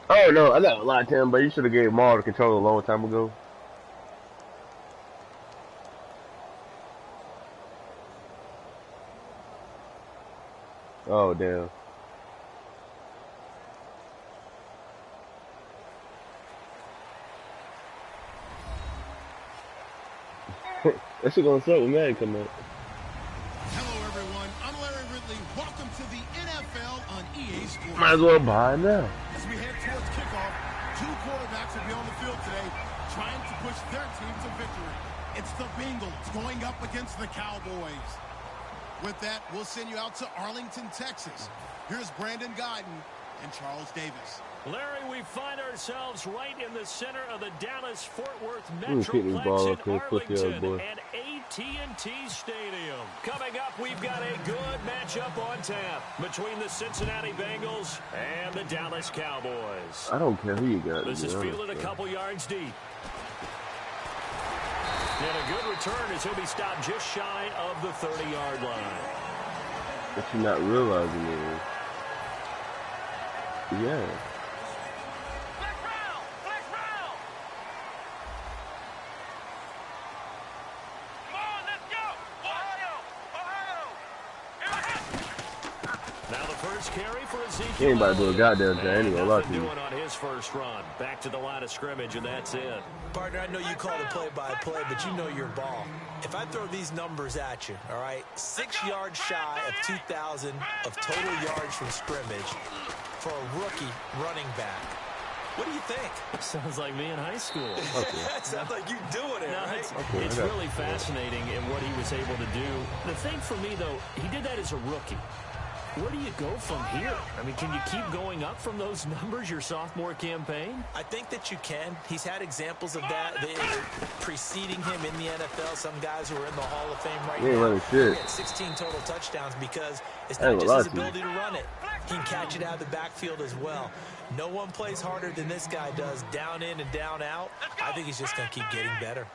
Oh no, I got a lot to him, but you should have gave Maul the controller a long time ago. Oh damn. That shit gonna suck when Madden come out. Hello everyone, I'm Larry Ridley. Welcome to the NFL on EA Sports. Might as well buy it now. As we head towards kickoff, two quarterbacks will be on the field today trying to push their team to victory. It's the Bengals going up against the Cowboys. With that, we'll send you out to Arlington, Texas. Here's Brandon Guyton and Charles Davis. Larry, we find ourselves right in the center of the Dallas-Fort Worth Metroplex in Arlington and AT&T Stadium. Coming up, we've got a good matchup on tap between the Cincinnati Bengals and the Dallas Cowboys. I don't care who you got. This is fielded a couple yards deep. And a good return as he'll be stopped just shy of the 30-yard line. What you're not realizing is, yeah. He ain't about to do a goddamn thing anyway. On his first run, back to the line of scrimmage, and that's it. Partner, I know you call the play-by-play, but you know your ball. If I throw these numbers at you, all right, 6 yards shy of 2,000 of total yards from scrimmage for a rookie running back. What do you think? Sounds like me in high school. Okay. That sounds like you doing it, right? It's really fascinating in what he was able to do. The thing for me, though, he did that as a rookie. Where do you go from here? I mean, can you keep going up from those numbers your sophomore campaign? I think that you can. He's had examples of that preceding him in the NFL. Some guys who are in the Hall of Fame right now. He had 16 total touchdowns because it's not just his ability to run it. He can catch it out of the backfield as well. No one plays harder than this guy does, down in and down out. I think he's just going to keep getting better.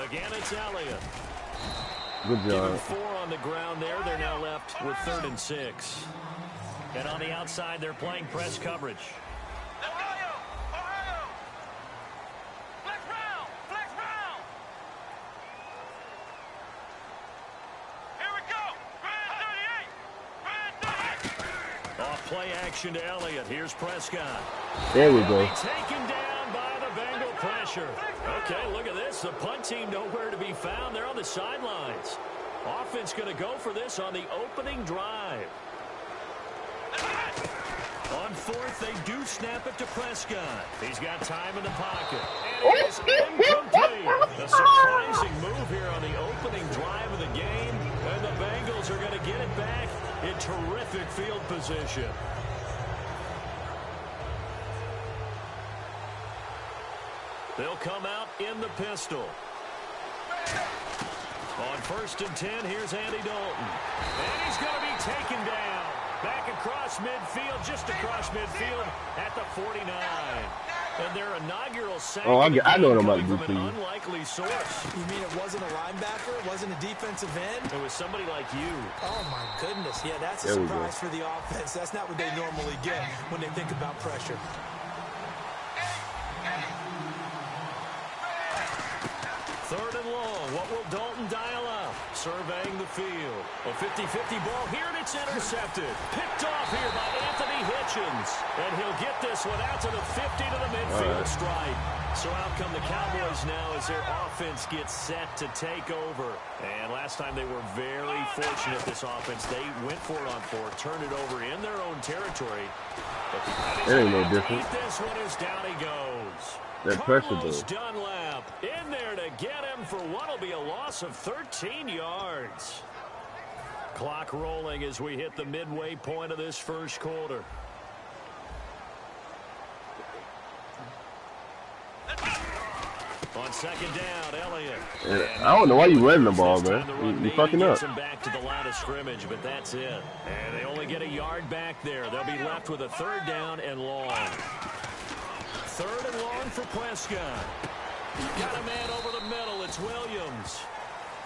Again, it's Elliott. Good job. Given 4 on the ground there. They're now left with 3rd and 6. And on the outside, they're playing press coverage. Here we go. Off play action to Elliott. Here's Prescott. There we go. Taken down by the Bengal pressure. Okay, look at this. The punt team nowhere to be found. They're on the sidelines. Offense going to go for this on the opening drive. On 4th, they do snap it to Prescott. He's got time in the pocket. And it is incomplete. A surprising move here on the opening drive of the game. And the Bengals are going to get it back in terrific field position. They'll come out in the pistol. On 1st and 10, here's Andy Dalton. And he's going to be taken down. Back across midfield, just across midfield at the 49. And their inaugural sack. Oh, I know what I'm about to do from an unlikely source. You mean it wasn't a linebacker? It wasn't a defensive end? It was somebody like you. Oh, my goodness. Yeah, that's a surprise for the offense. That's not what they normally get when they think about pressure. Third and long. What will Dalton dial up? Surveying the field. A 50-50 ball here, and it's intercepted. Picked off here by Anthony Hitchens. And he'll get this one out to the 50 to the midfield stripe. So out come the Cowboys now as their offense gets set to take over. And last time they were very fortunate, this offense. They went for it on 4, turned it over in their own territory. But it ain't no different. This one is down he goes. That pressure, Carlos Dunlap in there to get him for what will be a loss of 13 yards. Clock rolling as we hit the midway point of this first quarter. On 2nd down, Elliott. I don't know why you running the ball, man. You fucking up. Him back to the line of scrimmage, but that's it. And they only get a yard back there. They'll be left with a 3rd down and long. 3rd and long for Prescott. Got a man over the middle. It's Williams.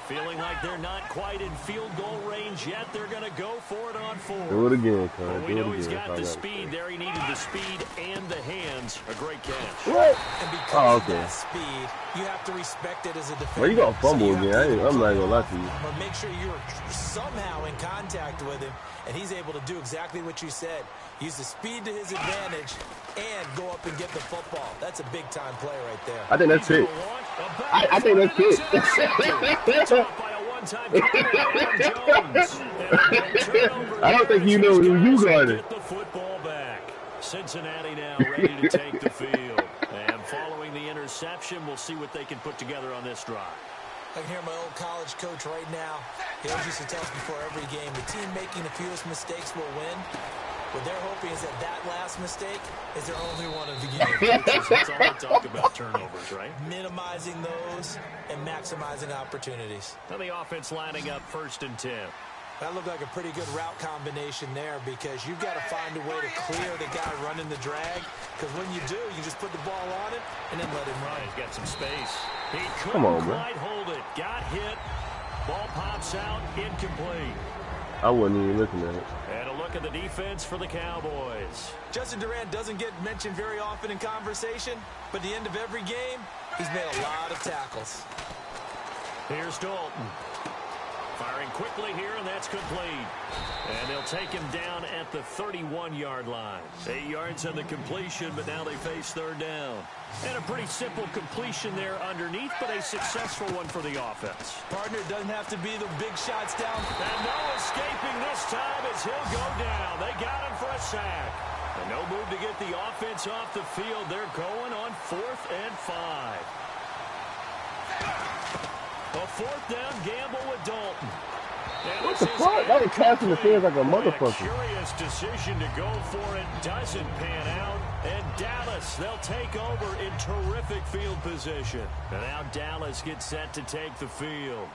Feeling like they're not quite in field goal range yet. They're going to go for it on 4. Do it again, Cuz. Well, we know he's got the speed there. He needed the speed and the hands. A great catch. What? And because of that speed, you have to respect it as a defender. Well, you got to fumble again. I'm not going to lie to you. But make sure you're somehow in contact with him, and he's able to do exactly what you said. Use the speed to his advantage and go up and get the football. That's a big-time play right there. I think that's it. I think that's it. I don't think you know who you got it. The football back. Cincinnati now ready to take the field. And following the interception, we'll see what they can put together on this drive. I can hear my old college coach right now. He always used to tell us before every game, the team making the fewest mistakes will win. What they're hoping is that last mistake is their only one of the game. That's all they talk about, turnovers, right? Minimizing those and maximizing opportunities. Now the offense lining up 1st and 10. That looked like a pretty good route combination there because you've got to find a way to clear the guy running the drag. Because when you do, you just put the ball on it and then let him run. He's got some space. He couldn't quite hold it. Got hit. Ball pops out. Incomplete. I wasn't even looking at it. And a look at the defense for the Cowboys. Justin Durant doesn't get mentioned very often in conversation, but at the end of every game, he's made a lot of tackles. Here's Dalton. Firing quickly here, and that's complete. And they'll take him down at the 31-yard line. 8 yards on the completion, but now they face 3rd down. And a pretty simple completion there underneath, but a successful one for the offense. Partner doesn't have to be the big shots down. And no escaping this time as he'll go down. They got him for a sack. And no move to get the offense off the field. They're going on 4th and 5. A 4th down gamble with Dalton. What the fuck? That was passing the field like a motherfucker. Curious decision to go for it. Doesn't pan out. And Dallas, they'll take over in terrific field position. And now Dallas gets set to take the field.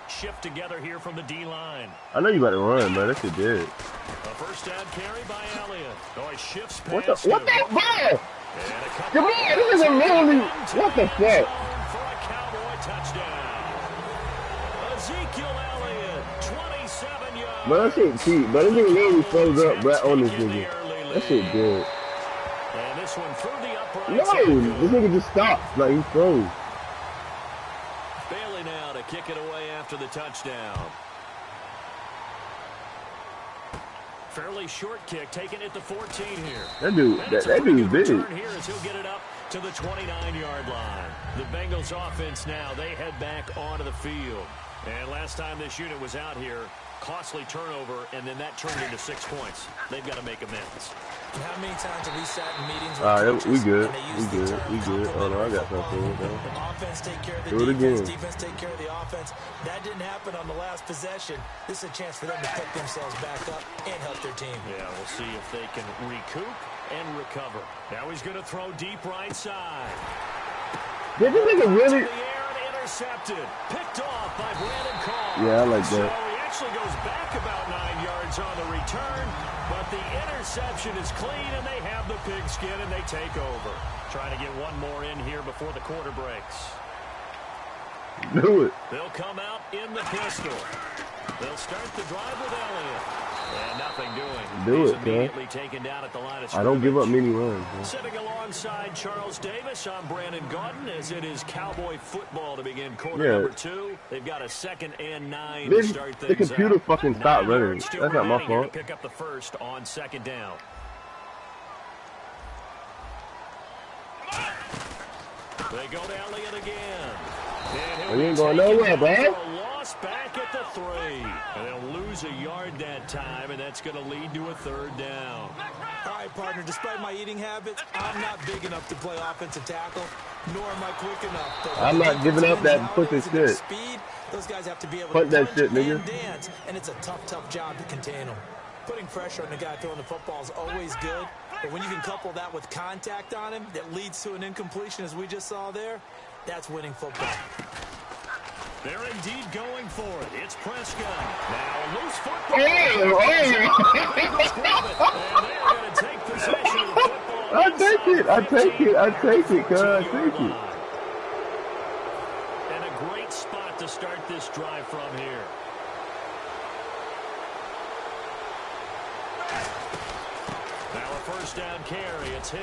Shift together here from the D-line. I know you about to run, man. That shit dead. A 1st down carry by Elliott. Oh, he shifts past What the ball? Come on, this is a literally, what the fuck? For a Cowboy touchdown. Ezekiel Elliott, 27 yards. Man, that shit cheap. But this nigga literally froze up right on this nigga. That shit dead. And this one through the upright. No, this nigga just stopped. Like, he froze. Bailey now to kick it away after the touchdown. Fairly short kick, taking it to 14 here. That dude is big. Here as he'll get it up to the 29-yard line. The Bengals offense now, they head back onto the field. And last time this unit was out here, costly turnover, and then that turned into 6 points. They've got to make amends. And how many times have we sat in meetings with coaches we good. We good. Oh, no, I got something. Offense take care of the Do it defense. again. Defense take care of the offense. That didn't happen on the last possession. This is a chance for them to pick themselves back up and help their team. Yeah, we'll see if they can recoup and recover. Now he's going to throw deep right side. Did this nigga really? To the air and intercepted. Picked off by Brandon Carr. Yeah, I like that. So he actually goes back about 9 yards on the return, but the interception is clean, and they have the pigskin, and they take over. Trying to get one more in here before the quarter breaks. Do it. They'll come out in the pistol. They'll start the drive with Elliott. And nothing doing. Do He's it, immediately taken down at the line of scrimmage. I don't give up many runs, man. Sitting alongside Charles Davis, I'm Brandon Gaudin, as it is Cowboy football to begin quarter number 2. They've got a 2nd and 9 to start things. The computer fucking stopped running. That's not my fault. Pick up the first on 2nd down. They go to Elliott again. And he ain't going nowhere, bro. Back at the 3. And they'll lose a yard that time, and that's going to lead to a 3rd down. All right, partner, despite my eating habits, I'm not big enough to play offensive tackle, nor am I quick enough. But I'm not giving up that pussy shit. Speed, those guys have to be able Punt to that shit, nigga. and dance, and it's a tough job to contain them. Putting pressure on the guy throwing the football is always good, but when you can couple that with contact on him that leads to an incompletion, as we just saw there, that's winning football. They're indeed going for it. It's Prescott. Now a loose football. And they're going to take possession of the football. I take it, cuz. I take it. And a great spot to to start this drive from here. Now a first down carry. It's Hill.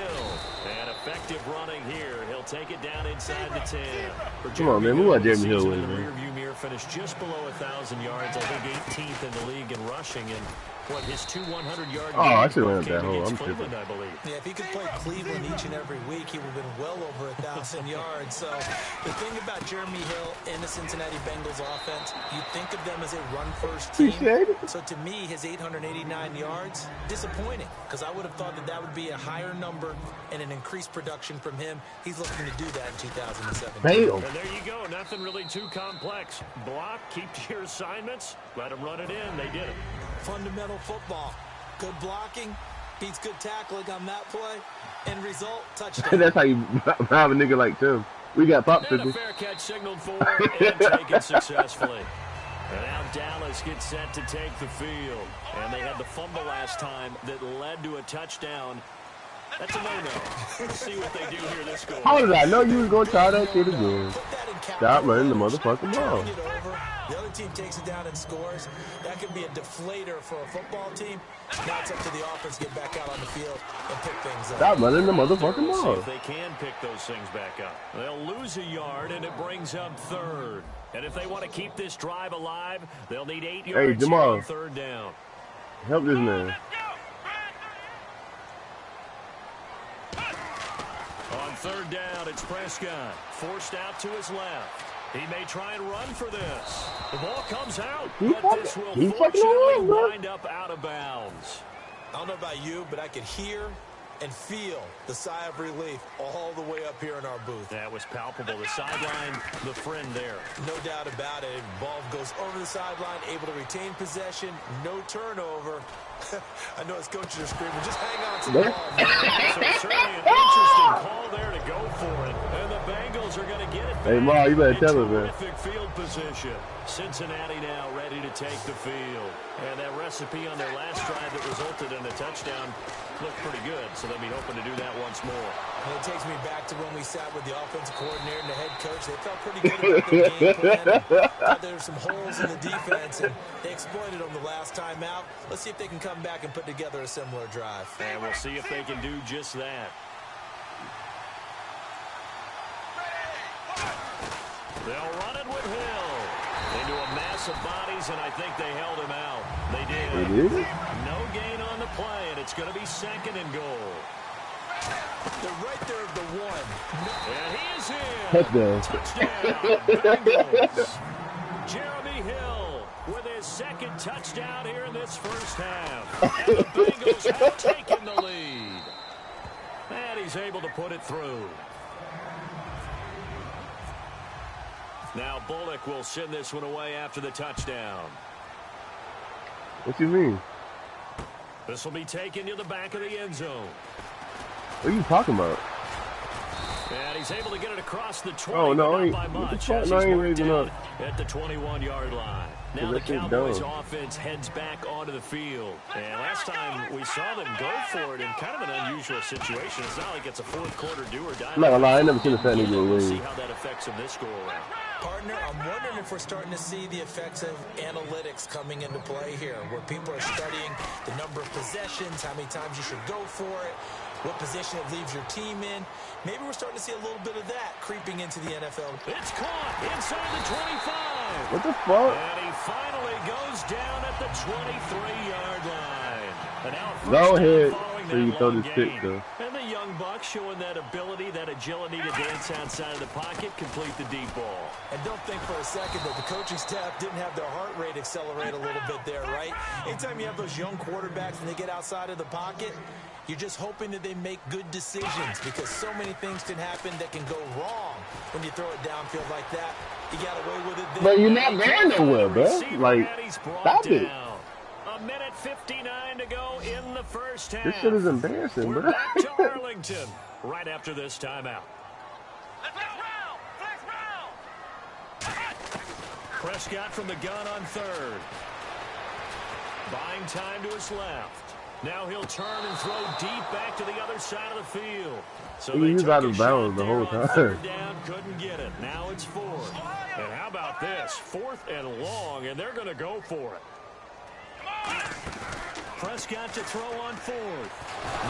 And effective running here. He'll take it down inside the 10. Come on, man. We want Jeremy Hill with the man. rearview mirror finished just below 1,000 yards. I think 18th in the league in rushing. And what, his 2 100-yard Oh, I should have went that hole. I'm Cleveland, tripping. I believe. Yeah, if he could play Cleveland each and every week, he would have been well over 1,000 yards. So the thing about Jeremy Hill in the Cincinnati Bengals offense, you think of them as a run-first team. So to me, his 889 yards, disappointing, because I would have thought that that would be a higher number and an increased production from him. He's looking to do that in 2017. Bam. And there you go. Nothing really too complex. Block, keep to your assignments, let them run it in. They did it. Fundamental football. Good blocking beats good tackling on that play. End result, touchdown. That's how you have a nigga like Tim. We got And a popsicles. fair catch signaled for and taken successfully. And now Dallas gets set to take the field. And they had the fumble last time that led to a touchdown. That's a no-no. Let's see what they do here this go. How did I know you was going to try that shit again? Stop running the motherfucking ball. The other team takes it down and scores. That could be a deflator for a football team. Now it's up to the offense to get back out on the field and pick things up. Stop running the motherfucking Let's see ball. if they can pick those things back up. They'll lose a yard, and it brings up third. And if they want to keep this drive alive, they'll need 8 yards Hey, Jamal. on third down. Help this man. On third down, it's Prescott. Forced out to his left. He may try and run for this. The ball comes out, but this will fortunately wind up out of bounds. I don't know about you, but I could hear and feel the sigh of relief all the way up here in our booth. That was palpable. The sideline, the friend there. No doubt about it. Ball goes over the sideline, able to retain possession, no turnover. I know his coaches are screaming, just hang on to the ball. So certainly an interesting call there to go for it. And the Bengals are going to get it back. Hey, Ma, you better tell us, man. Terrific field position. Cincinnati now ready to take the field. And that recipe on their last drive that resulted in a touchdown looked pretty good. So they'll be hoping to do that once more. And it takes me back to when we sat with the offensive coordinator and the head coach. They felt pretty good about their game plan. Thought there were some holes in the defense, and they exploited them the last time out. Let's see if they can come back and put together a similar drive. And we'll see if they can do just that. They'll run it with Hill into a mass of bodies, and I think they held him out. They did. They did? No gain on the play, and it's going to be second and goal. They're right there at the one. And he is in. Touchdown. Touchdown, Bengals. Jeremy Hill with his second touchdown here in this first half. And the Bengals have taken the lead. And he's able to put it through. Now Bullock will send this one away after the touchdown. What you mean? This will be taken to the back of the end zone. What are you talking about? And he's able to get it across the 20. Oh, no, but I ain't- not by what the much, fuck? as No, I he's ain't worked raising out up. at the 21-yard line. Now the That shit's Cowboys dumb. offense heads back onto the field. And last time we saw them go for it in kind of an unusual situation. It's not like it's a fourth quarter do or die. I'm not gonna lie, I never seen a fat nigga We'll see win. how that affects them this go around. Partner, I'm wondering if we're starting to see the effects of analytics coming into play here, where people are studying the number of possessions, how many times you should go for it, what position it leaves your team in. Maybe we're starting to see a little bit of that creeping into the NFL. It's caught inside the 25. What the fuck? And he finally goes down at the 23-yard line. And now first Go down ahead. following So you that throw long this pick, gain. though. And the young buck showing that ability, that agility to dance outside of the pocket, complete the deep ball. And don't think for a second that the coaching staff didn't have their heart rate accelerate a little bit there, right? Anytime you have those young quarterbacks and they get outside of the pocket, you're just hoping that they make good decisions, because so many things can happen that can go wrong when you throw it downfield like that. You got away with it there. But you're not going nowhere, bro. Receiver, Like, and he's brought stop it. down. A minute 59 to go in the first half. This shit is embarrassing, We're bro. back to Arlington right after this timeout. Let's round! Let's round! Prescott from the gun on third. Buying time to his left. Now he'll turn and throw deep back to the other side of the field. So he was out of bounds the whole time. Third down, couldn't get it. Now it's 4th. And how about this? 4th and long, and they're going to go for it. Prescott to throw on 4th.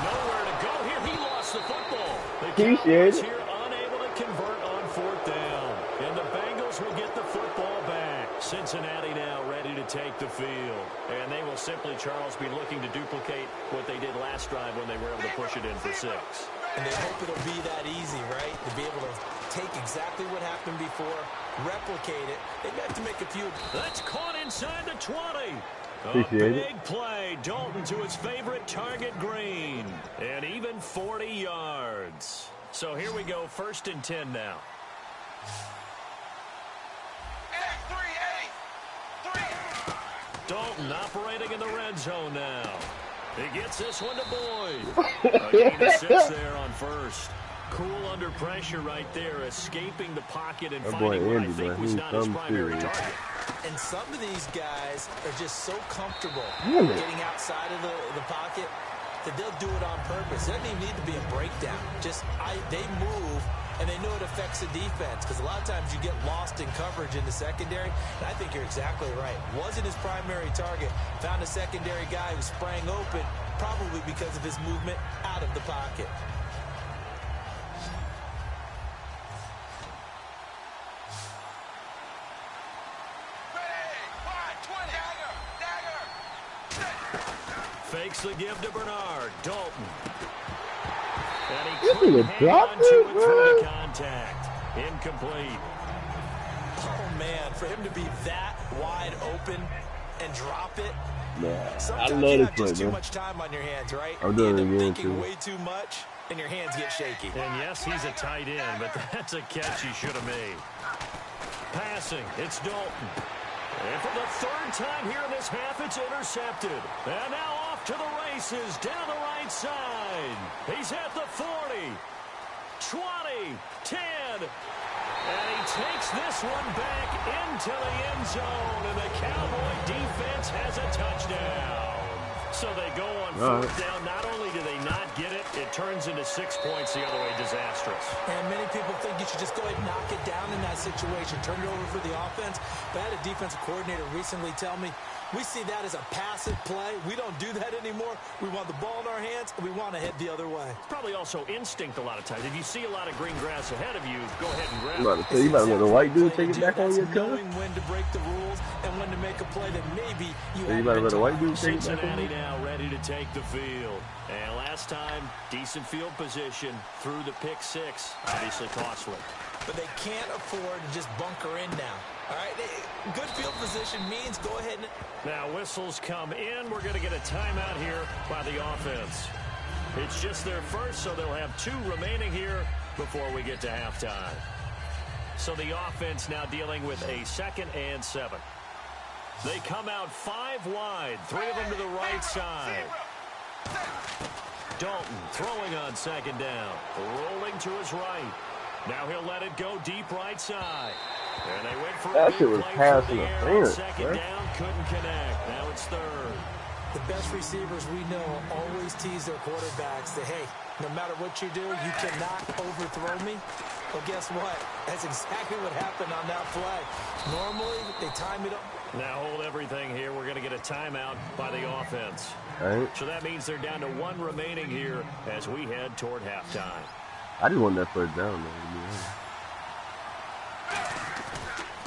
Nowhere to go here. He lost the football. The Cowboys here unable to convert on 4th down. And the Bengals will get the football back. Cincinnati now ready to take the field. And they will simply, Charles, be looking to duplicate what they did last drive when they were able to push it in for 6. And they hope it'll be that easy, right? To be able to take exactly what happened before, replicate it. They have to make a few. That's caught inside the 20. Appreciate a big play. Dalton to his favorite target, Green. And even 40 yards. So here we go, 1st and 10 now. Dalton operating in the red zone now. He gets this one to Boyd. A gain of 6 there on 1st. Cool under pressure right there, escaping the pocket and finding what I think was not his primary target. And some of these guys are just so comfortable getting outside of the pocket that they'll do it on purpose. It doesn't even need to be a breakdown. They move, and they know it affects the defense because a lot of times you get lost in coverage in the secondary. And I think you're exactly right. Wasn't his primary target. Found a secondary guy who sprang open, probably because of his movement out of the pocket. Fakes the give to Bernard. Dalton. And he couldn't hang on to it through the contact. Incomplete. Oh, man, for him to be that wide open and drop it. Man, sometimes I love you this have play, just too man. much time on your hands, right? I'm doing it you end again, up thinking too. way too much, and your hands get shaky. And yes, he's a tight end, but that's a catch he should have made. Passing, it's Dalton. And for the 3rd time here in this half, it's intercepted. And now off to the races down the right side. He's at the 40, 20, 10. And he takes this one back into the end zone. And the Cowboy defense has a touchdown. So they go on 4th down. Not only do they not get it, it turns into 6 points the other way. Disastrous. And many people think you should just go ahead and knock it down in that situation. Turn it over for the offense. But I had a defensive coordinator recently tell me, we see that as a passive play. We don't do that anymore. We want the ball in our hands, and we want to head the other way. It's probably also instinct a lot of times. If you see a lot of green grass ahead of you, go ahead and grab it. You about to let the white dude take it back on your cover? Knowing when to break the rules and when to make a play that maybe you about to let the white dude take it back on Cincinnati you? now ready to take the field. And last time, decent field position through the pick 6. Obviously costly. But they can't afford to just bunker in now. All right, good field position means go ahead and... Now whistles come in. We're going to get a timeout here by the offense. It's just their first, so they'll have 2 remaining here before we get to halftime. So the offense now dealing with a 2nd and 7. They come out 5 wide, 3 of them to the right side. Dalton throwing on 2nd down, rolling to his right. Now he'll let it go deep right side. And they went for That a shit big was play pass through the air on interference, 2nd right? down, couldn't connect. Now it's 3rd. The best receivers we know always tease their quarterbacks that, hey, no matter what you do, you cannot overthrow me. Well, guess what? That's exactly what happened on that play. Normally, they time it up. Now hold everything here. We're going to get a timeout by the offense. Right. So that means they're down to 1 remaining here as we head toward halftime. I just want that 1st down, man.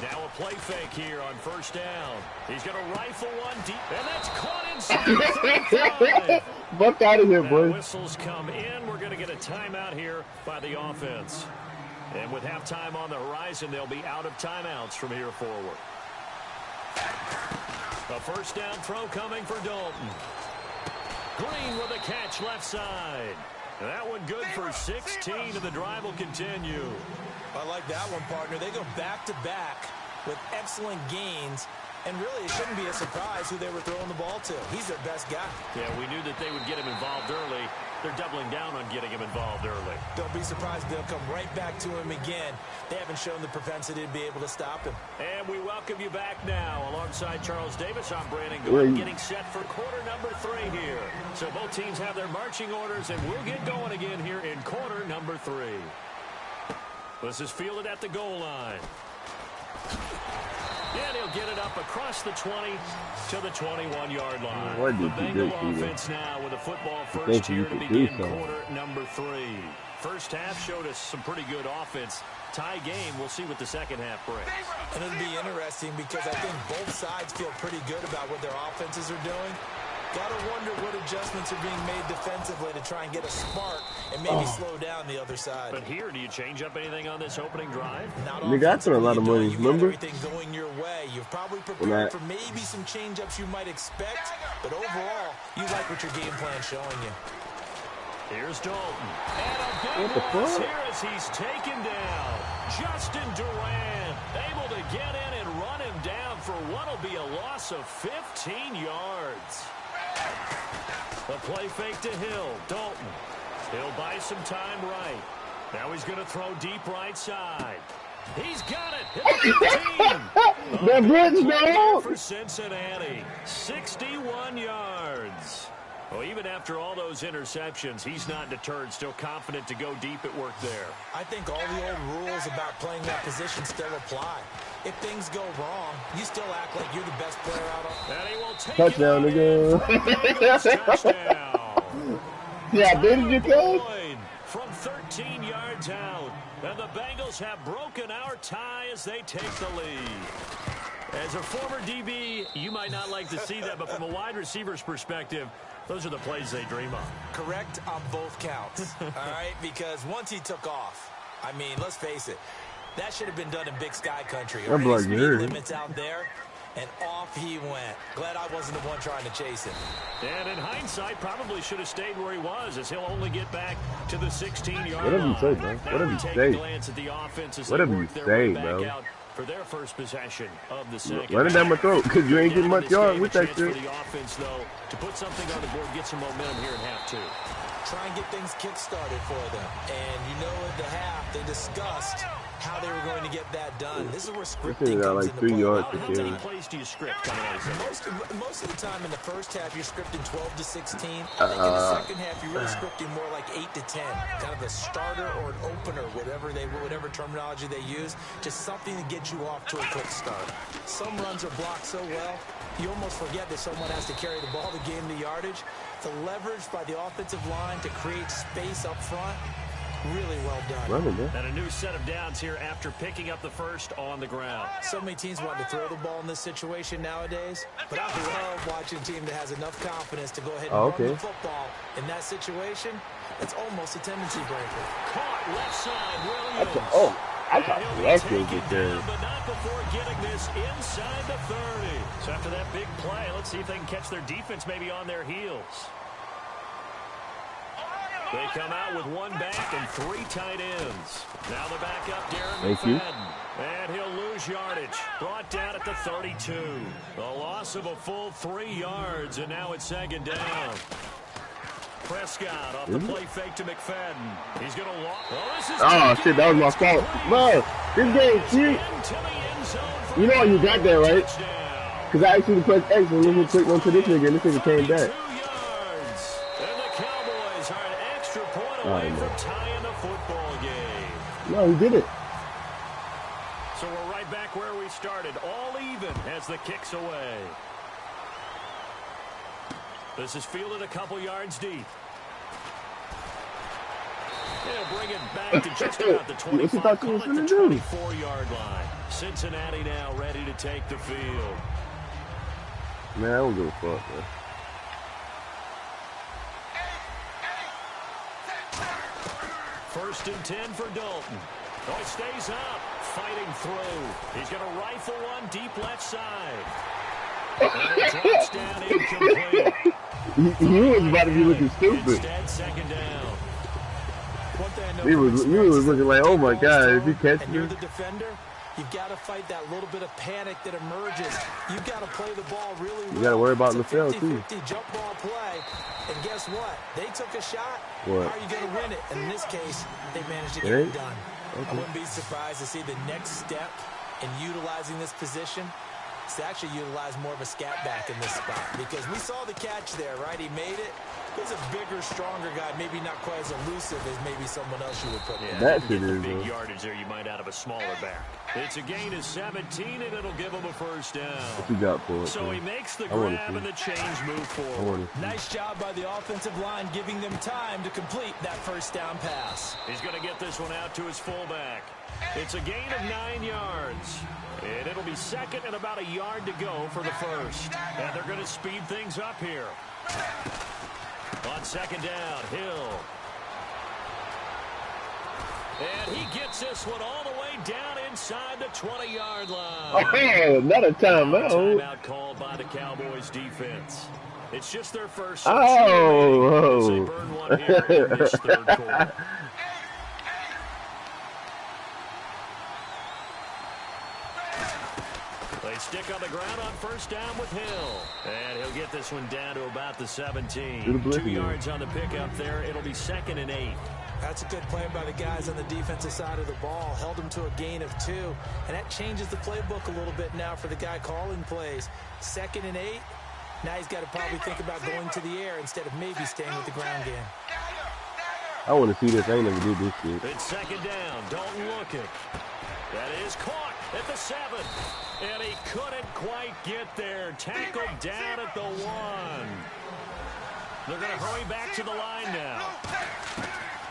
Now a play fake here on 1st down. He's going to rifle one deep, and that's caught inside the 35. Buck out of here, Now boy. whistles come in. We're going to get a timeout here by the offense. And with halftime on the horizon, they'll be out of timeouts from here forward. A 1st down throw coming for Dalton. Green with a catch left side. And that one good for 16, and the drive will continue. I like that one, partner. They go back-to-back with excellent gains. And really, it shouldn't be a surprise who they were throwing the ball to. He's their best guy. Yeah, we knew that they would get him involved early. They're doubling down on getting him involved early. Don't be surprised they'll come right back to him again. They haven't shown the propensity to be able to stop him. And we welcome you back now. Alongside Charles Davis, I'm Brandon Gordon, getting set for quarter number 3 here. So both teams have their marching orders, and we'll get going again here in quarter number 3. This is fielded at the goal line. And he'll get it up across the 20 to the 21-yard line. What the did Bengal you do, offense now with a football first here to begin quarter number 3. First half showed us some pretty good offense. Tie game. We'll see what the second half brings. And it'll be interesting because I think both sides feel pretty good about what their offenses are doing. Got to wonder what adjustments are being made defensively to try and get a spark and maybe slow down the other side. But here, do you change up anything on this opening drive? They got a lot of money, remember? Everything going your way. You've probably prepared for maybe some change-ups you might expect, but overall, you like what your game plan's showing you. Here's Dalton. And a big loss here as he's taken down. Justin Durant able to get in and run him down for what will be a loss of 15 yards. The play fake to Hill. Dalton. He'll buy some time right. Now he's going to throw deep right side. He's got it. Hit the 15. That blitz, man. For Cincinnati. 61 yards. Well, even after all those interceptions, he's not deterred, still confident to go deep at work there. I think all the old rules about playing that position still apply. If things go wrong, you still act like you're the best player out on. And he will take touchdown again. Touchdown. Yeah, didn't you, coach? From 13 yards out. And the Bengals have broken our tie as they take the lead. As a former DB, you might not like to see that, but from a wide receiver's perspective, those are the plays they dream of. Correct on both counts, all right? Because once he took off, I mean, let's face it, that should have been done in Big Sky country. Already speed limits out there, and off he went. Glad I wasn't the one trying to chase him. And in hindsight, probably should have stayed where he was, as he'll only get back to the 16-yard line. Whatever you say, bro. Whatever you say. Whatever you say, bro. For their first possession of the second. Run it down my throat, because you ain't getting much yard with that shit. For the offense, though, to put something on the board, get some momentum here in half 2. Try and get things kick-started for them. And you know at the half, they discussed how they were going to get that done. This is where scripting comes into play. How many plays do you script coming out of most of the time in the first half, you're scripting 12 to 16. I think in the second half, you're really scripting more like 8 to 10. Kind of a starter or an opener, whatever terminology they use. Just something to get you off to a quick start. Some runs are blocked so well, you almost forget that someone has to carry the ball to gain the yardage. The leverage by the offensive line to create space up front, really well done. And a new set of downs here after picking up the first on the ground. So many teams want to throw the ball in this situation nowadays, but I love watching a team that has enough confidence to go ahead and run the football in that situation. It's almost a tendency breaker. Caught left side, Williams. I thought that's going to get there. But not before getting this inside the 30. So after that big play, let's see if they can catch their defense maybe on their heels. They come out with one back and 3 tight ends. Now they're back up, Darren McFadden. And he'll lose yardage. Brought down at the 32. A loss of a full 3 yards, and now it's second down. Prescott off the play fake to McFadden. He's going to walk. Oh, shit, that was my fault. Bro, this game, see? You know you got that, right? Because I actually pressed X and then clicked onto this nigga, and this nigga came back. Away from tying the football game. No, he did it. So we're right back where we started, all even as the kick's away. This is fielded a couple yards deep. They'll bring it back to just about the 25, call it the 24-yard line. Cincinnati now ready to take the field. Man, I don't give a fuck, man. First and 10 for Dalton. Oh, it stays up, fighting through. He's going to rifle one deep left side. And it drops down incomplete. He was about to be looking stupid. Instead, second down. He was looking like, oh my God, if he catches you're the defender, You've got to fight that little bit of panic that emerges. You've got to play the ball really well. You got to worry about the field, too. 50-50 jump ball play. And guess what? They took a shot. What? How are you going to win it? And in this case, they managed to get it done. Okay. I wouldn't be surprised to see the next step in utilizing this position. To actually utilize more of a scat back in this spot, because we saw the catch there, right? He made it. He's a bigger, stronger guy, maybe not quite as elusive as maybe someone else you would put in. That shit is big yardage there you might out of a smaller back. It's a gain of 17, and it'll give him a first down. What you got for it? So he makes the grab and the change move forward. Nice job by the offensive line, giving them time to complete that first down pass. He's going to get this one out to his fullback. It's a gain of 9 yards. And it'll be second and about a yard to go for the first. And they're going to speed things up here. On second down, Hill. And he gets this one all the way down inside the 20-yard line. Oh, not a timeout. Timeout called by the Cowboys defense. It's just their first. Oh. They burn one here in this third quarter. They stick on the ground on first down with Hill. And he'll get this one down to about the 17. 2 yards on the pickup there. It'll be second and 8. That's a good play by the guys on the defensive side of the ball. Held him to a gain of 2. And that changes the playbook a little bit now for the guy calling plays. Second and 8. Now he's got to probably think about going to the air instead of maybe staying with the ground game. I want to see this. I ain't never did this shit. It's second down. Dalton looking. That is caught at the 7. And he couldn't quite get there. Tackled down at the 1. They're going to hurry back to the line now.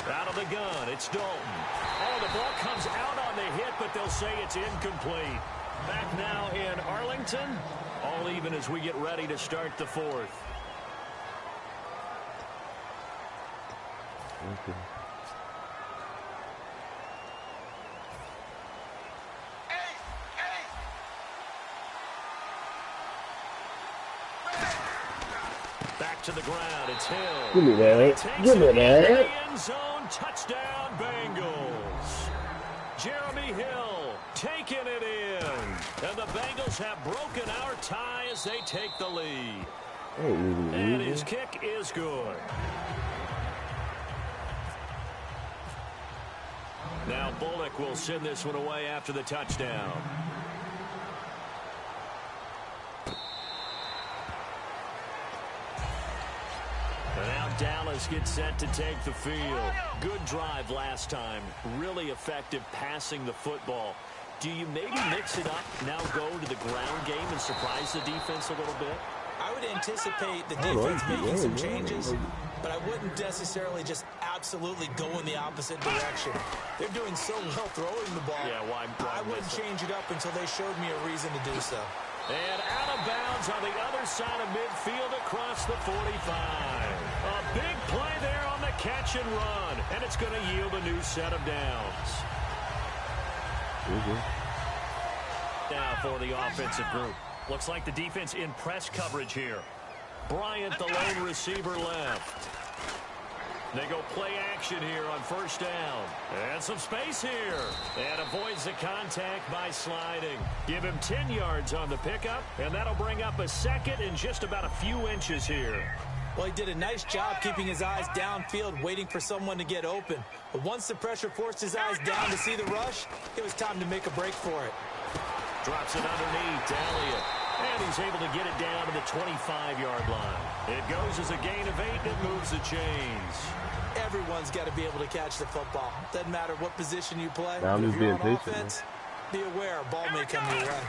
Out of the gun, it's Dalton. Oh, the ball comes out on the hit, but they'll say it's incomplete. Back now in Arlington. All even as we get ready to start the fourth. Okay. Back to the ground, it's Hill. Give me that. Give me that. End zone, touchdown, Bengals. Jeremy Hill taking it in. And the Bengals have broken our tie as they take the lead. And his kick is good. Now Bullock will send this one away after the touchdown. And now Dallas gets set to take the field. Good drive last time. Really effective passing the football. Do you maybe mix it up, now go to the ground game and surprise the defense a little bit? I would anticipate the defense making some changes, but I wouldn't necessarily just absolutely go in the opposite direction. They're doing so well throwing the ball. Yeah, why I wouldn't change it up until they showed me a reason to do so. And out of bounds on the other side of midfield across the 45. A big play there on the catch and run, and it's going to yield a new set of downs. Now for the offensive group. Looks like the defense in press coverage here. Bryant, the lone receiver, left. They go play action here on first down. And some space here. And avoids the contact by sliding. Give him 10 yards on the pickup, and that'll bring up a second in just about a few inches here. Well, he did a nice job keeping his eyes downfield, waiting for someone to get open. But once the pressure forced his eyes down to see the rush, it was time to make a break for it. Drops it underneath to Elliott. And he's able to get it down to the 25-yard line. It goes as a gain of 8, and it moves the chains. Everyone's got to be able to catch the football. Doesn't matter what position you play. Now If he's you're being on patient, offense, be aware a ball may come your way.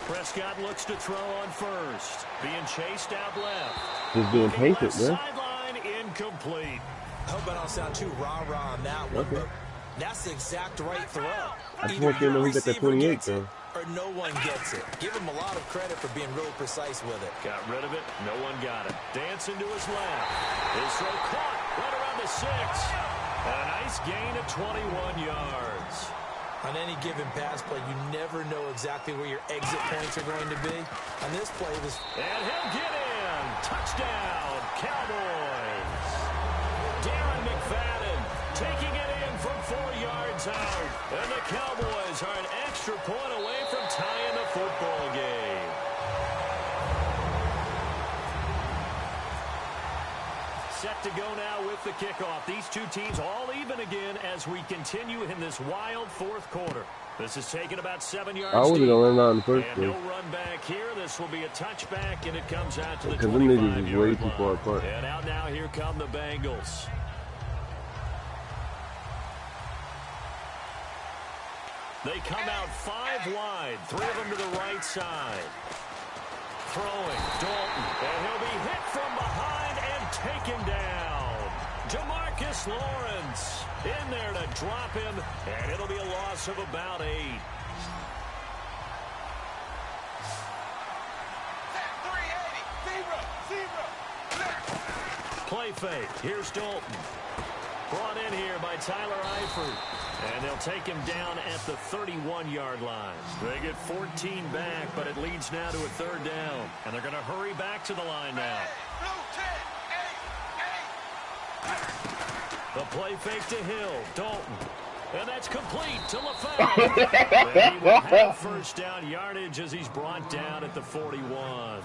Prescott looks to throw on first. Being chased out left. He's being patient, man. Sideline incomplete. I hope I don't sound too rah-rah on that one, but that's the exact right throw. I just want you to know he got that 28, though. Or no one gets it. Give him a lot of credit for being really precise with it. Got rid of it. No one got it. Dancing to his left. His throw caught right around the 6. And a nice gain of 21 yards. On any given pass play, you never know exactly where your exit points are going to be. On this play, it was... And he'll get in. Touchdown, Cowboys. Darren McFadden taking it in from 4 yards out. And the Cowboys are an extra extra point away from tying the football game. Set to go now with the kickoff. These two teams all even again as we continue in this wild fourth quarter. This is taken about 7 yards. I wasn't going to land out in the first place. place. No run back here. This will be a touchback, and it comes out to the 25-yard line. Because them niggas is way too far apart. And out now, here come the Bengals. They come out 5 wide, 3 of them to the right side. Throwing, Dalton, and he'll be hit from behind and taken down. Jamarcus Lawrence in there to drop him, and it'll be a loss of about 8. Play fake. Here's Dalton. Brought in here by Tyler Eifert. And they'll take him down at the 31-yard line. They get 14 back, but it leads now to a 3rd down. And they're going to hurry back to the line now. The play fake to Hill. Dalton. And that's complete to LaFell. And he will have first down yardage as he's brought down at the 41.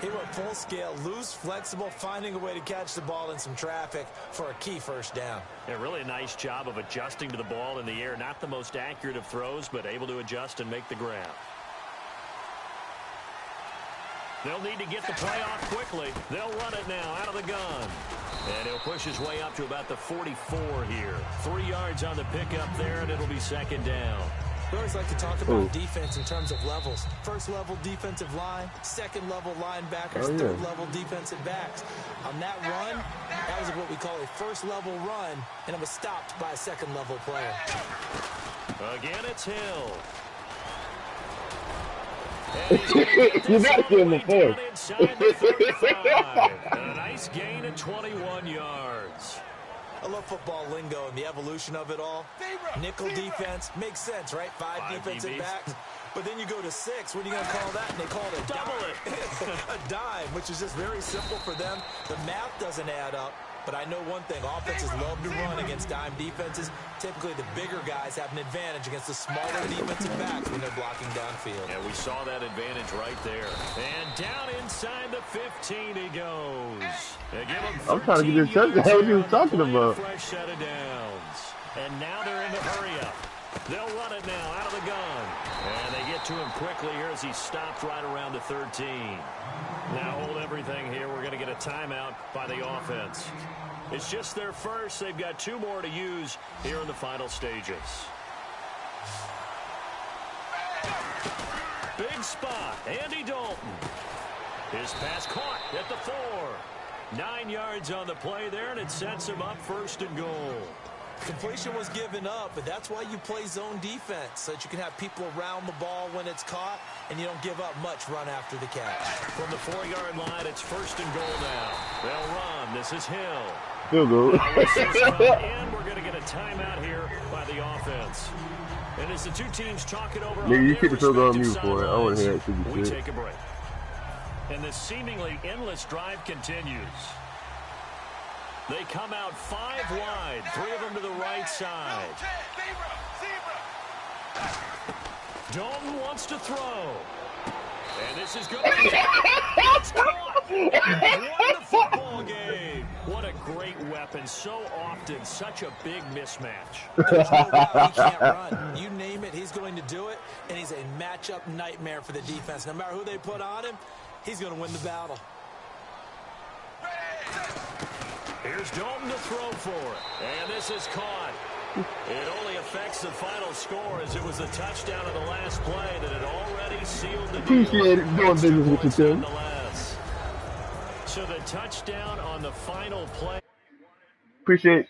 He went full scale, loose, flexible, finding a way to catch the ball in some traffic for a key first down. Yeah, really a nice job of adjusting to the ball in the air. Not the most accurate of throws, but able to adjust and make the grab. They'll need to get the play off quickly. They'll run it now out of the gun. And he'll push his way up to about the 44 here. 3 yards on the pickup there, and it'll be 2nd down. We always like to talk about defense in terms of levels. First level defensive line, second level linebackers, third level defensive backs. On that run, that was what we call a first level run, and it was stopped by a second level player. Again, it's Hill. You're not getting the first. Inside the 35. And a nice gain at 21 yards. I love football lingo and the evolution of it all. Nickel defense makes sense, right? 5 defensive backs. But then you go to 6. What are you going to call that? And they call it a dime. A dime, which is just very simple for them. The math doesn't add up. But I know one thing. Offenses love to run against dime defenses. Typically, the bigger guys have an advantage against the smaller defensive backs when they're blocking downfield. Yeah, we saw that advantage right there. And down inside the 15 he goes. They give him 13 I'm trying to get this touchdown. What you was talking about? Fresh set of downs. And now they're in the hurry up. They'll run it now out of the gun. And they get to him quickly here as he stopped right around the 13. Now hold everything here. We're going to get a timeout by the offense. It's just their first. They've got 2 more to use here in the final stages. Big spot. Andy Dalton. His pass caught at the 4. 9 yards on the play there, and it sets him up 1st and goal. Completion was given up, but that's why you play zone defense, so that you can have people around the ball when it's caught, and you don't give up much run after the catch. From the 4-yard line, it's 1st and goal now. They'll run. This is Hill. Field goal. And we're going to get a timeout here by the offense. And as the 2 teams talk it over, Nigga, you keep the field goal on mute for it. I want to hear that shit. We take a break. And this seemingly endless drive continues. They come out 5 wide, 3 of them to the right side. Dalton wants to throw. And this is good. It's caught. Won the football game. What a great weapon. So often, such a big mismatch. There's no route he can't run. You name it, he's going to do it. And he's a matchup nightmare for the defense. No matter who they put on him, he's going to win the battle. Here's Dalton to throw for it. And this is caught. It only affects the final score as it was the touchdown of the last play that had already sealed the deal. Appreciate it. Doing business with you, Tim. So the touchdown on the final play. Appreciate